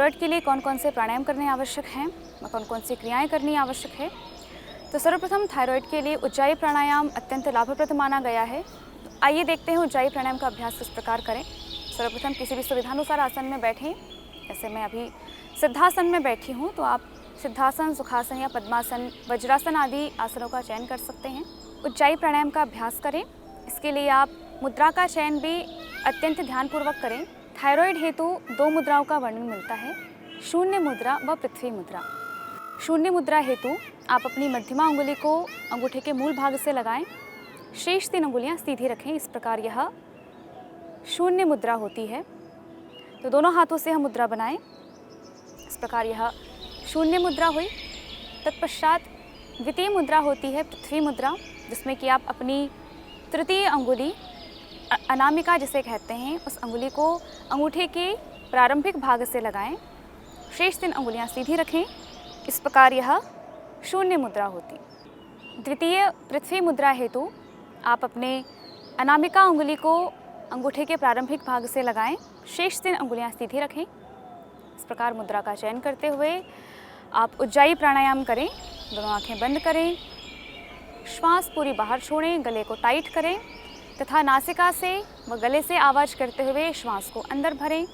Thyroid के लिए कौन कौन से प्राणायाम करने आवश्यक हैं व कौन कौन सी क्रियाएं करनी आवश्यक है। तो सर्वप्रथम थायराइड के लिए उज्जाई प्राणायाम अत्यंत लाभप्रद माना गया है। तो आइए देखते हैं उज्जाई प्राणायाम का अभ्यास किस प्रकार करें। सर्वप्रथम किसी भी सुविधानुसार आसन में बैठें। जैसे मैं अभी सिद्धासन में बैठी हूँ, तो आप सिद्धासन, सुखासन या पद्मासन, वज्रासन आदि आसनों का चयन कर सकते हैं। उज्जाई प्राणायाम का अभ्यास करें। इसके लिए आप मुद्रा का चयन भी अत्यंत ध्यानपूर्वक करें। थायराइड हेतु 2 मुद्राओं का वर्णन मिलता है, शून्य मुद्रा व पृथ्वी मुद्रा। शून्य मुद्रा हेतु आप अपनी मध्यमा अंगुली को अंगूठे के मूल भाग से लगाएं। शेष 3 अंगुलियां सीधी रखें। इस प्रकार यह शून्य मुद्रा होती है। तो दोनों हाथों से हम मुद्रा बनाएं। इस प्रकार यह शून्य मुद्रा हुई। तत्पश्चात द्वितीय मुद्रा होती है पृथ्वी मुद्रा, जिसमें कि आप अपनी तृतीय अंगुली अनामिका जिसे कहते हैं, उस अंगुली को अंगूठे के प्रारंभिक भाग से लगाएं। शेष 3 अंगुलियां सीधी रखें। इस प्रकार यह शून्य मुद्रा होती। द्वितीय पृथ्वी मुद्रा हेतु आप अपने अनामिका अंगुली को अंगूठे के प्रारंभिक भाग से लगाएं। शेष 3 अंगुलियां सीधी रखें। इस प्रकार मुद्रा का चयन करते हुए आप उज्जाई प्राणायाम करें। दोनों आंखें बंद करें, श्वास पूरी बाहर छोड़ें, गले को टाइट करें तथा नासिका से व गले से आवाज़ करते हुए श्वास को अंदर भरें।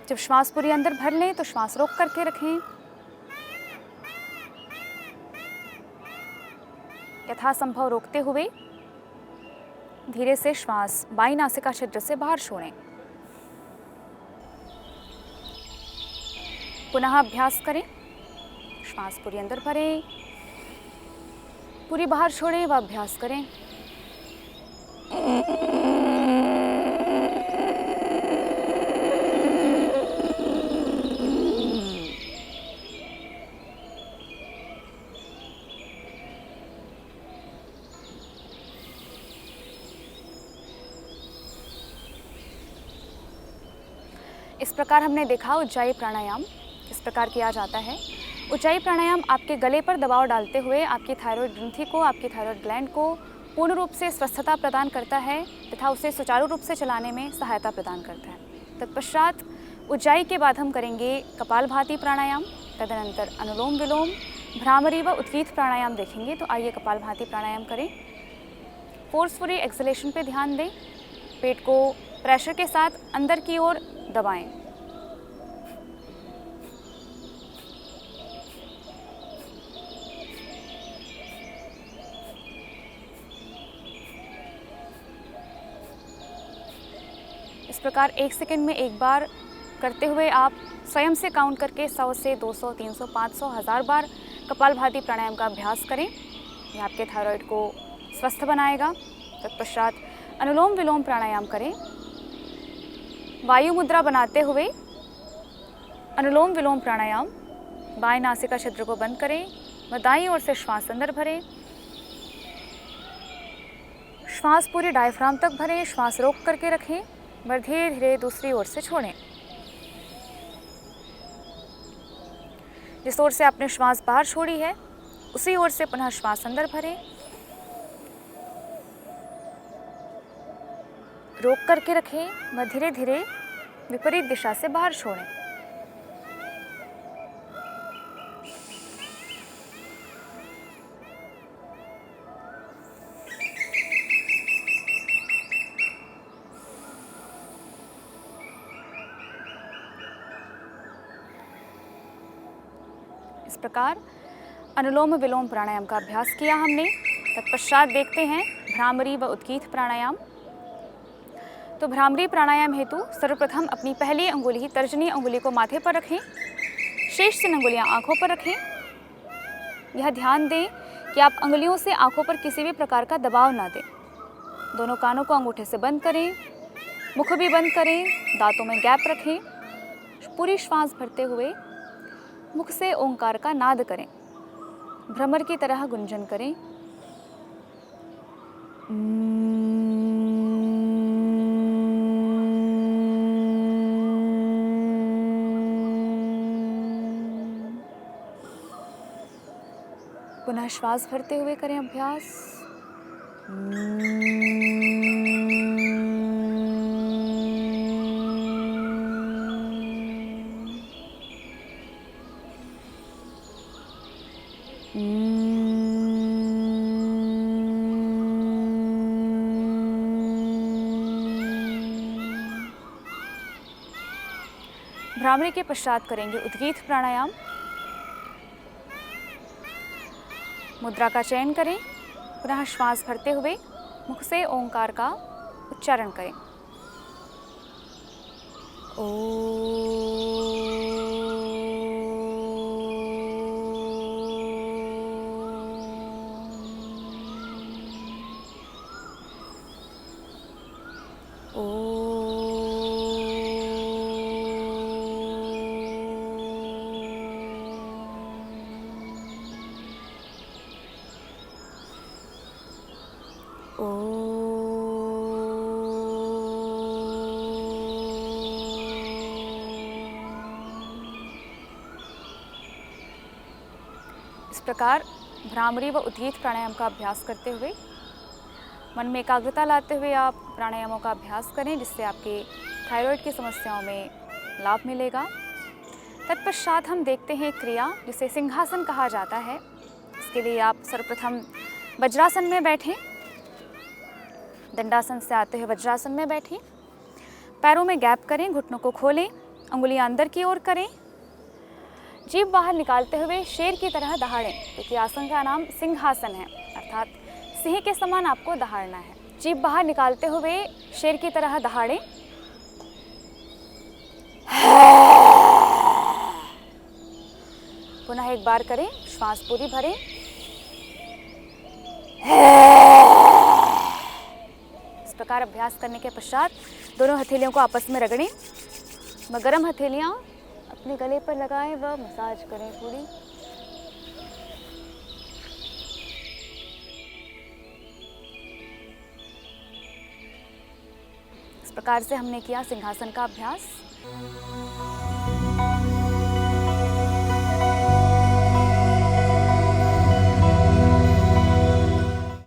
जब श्वास पूरी अंदर भर लें तो श्वास रोक करके रखें। यथासंभव रोकते हुए धीरे से श्वास बाईं नासिका छिद्र से बाहर छोड़ें। पुनः अभ्यास करें। श्वास पूरी अंदर भरें, पूरी बाहर छोड़ें व अभ्यास करें। इस प्रकार हमने देखा उज्जाई प्राणायाम किस प्रकार किया जाता है। उज्जाई प्राणायाम आपके गले पर दबाव डालते हुए आपकी थायराइड ग्रंथि को, आपकी थायराइड ग्लैंड को पूर्ण रूप से स्वस्थता प्रदान करता है तथा उसे सुचारू रूप से चलाने में सहायता प्रदान करता है। तत्पश्चात उज्जाई के बाद हम करेंगे कपालभाति प्राणायाम, तदनंतर अनुलोम विलोम, भ्रामरी व उत्कीर्थ प्राणायाम देखेंगे। तो आइए कपालभाति प्राणायाम करें। फोर्सफुली एक्सलेशन पे ध्यान दें। पेट को प्रेशर के साथ अंदर की ओर दबाएं। इस प्रकार 1 सेकंड में एक बार करते हुए आप स्वयं से काउंट करके 100 से 200, 300, 500, 1000 बार कपालभाति प्राणायाम का अभ्यास करें। यह आपके थायराइड को स्वस्थ बनाएगा। तत्पश्चात अनुलोम विलोम प्राणायाम करें। वायु मुद्रा बनाते हुए अनुलोम विलोम प्राणायाम। बाएं नासिका छिद्र को बंद करें व दाईं ओर से श्वास अंदर भरें। श्वास पूरी डायफ्राम तक भरें, श्वास रोक करके रखें व धीरे धीरे दूसरी ओर से छोड़ें। जिस ओर से आपने श्वास बाहर छोड़ी है उसी ओर से पुनः श्वास अंदर भरें। रोक करके रखें व धीरे धीरे विपरीत दिशा से बाहर छोड़ें। इस प्रकार अनुलोम विलोम प्राणायाम का अभ्यास किया हमने। तत्पश्चात देखते हैं भ्रामरी व उत्कीर्थ प्राणायाम। तो भ्रामरी प्राणायाम हेतु सर्वप्रथम अपनी पहली अंगुली, तर्जनी अंगुली को माथे पर रखें। शेष 3 अंगुलियां आंखों पर रखें। यह ध्यान दें कि आप अंगुलियों से आंखों पर किसी भी प्रकार का दबाव ना दें। दोनों कानों को अंगूठे से बंद करें, मुख भी बंद करें, दांतों में गैप रखें। पूरी श्वास भरते हुए मुख से ओंकार का नाद करें, भ्रमर की तरह गुंजन करें। पुनः श्वास भरते हुए करें अभ्यास। भ्रामरी के पश्चात करेंगे उद्गीत प्राणायाम। मुद्रा का चयन करें, पुनः श्वास भरते हुए मुख से ओंकार का उच्चारण करें। इस प्रकार भ्रामरी व उद्गीत प्राणायाम का अभ्यास करते हुए मन में एकाग्रता लाते हुए आप प्राणायामों का अभ्यास करें, जिससे आपके थायराइड की समस्याओं में लाभ मिलेगा। तत्पश्चात हम देखते हैं क्रिया जिसे सिंहासन कहा जाता है। इसके लिए आप सर्वप्रथम वज्रासन में बैठें। दंडासन से आते हुए वज्रासन में बैठें। पैरों में गैप करें, घुटनों को खोलें, अंगुलियां अंदर की ओर करें। जीभ बाहर निकालते हुए शेर की तरह दहाड़ें, क्योंकि आसन का नाम सिंहासन है, अर्थात सिंह के समान आपको दहाड़ना है। जीभ बाहर निकालते हुए शेर की तरह दहाड़ें। पुनः एक बार करें, श्वास पूरी भरें। इस प्रकार अभ्यास करने के पश्चात दोनों हथेलियों को आपस में रगड़ें व गर्म हथेलियां अपने गले पर लगाएं व मसाज करें पूरी। इस प्रकार से हमने किया सिंहासन का अभ्यास।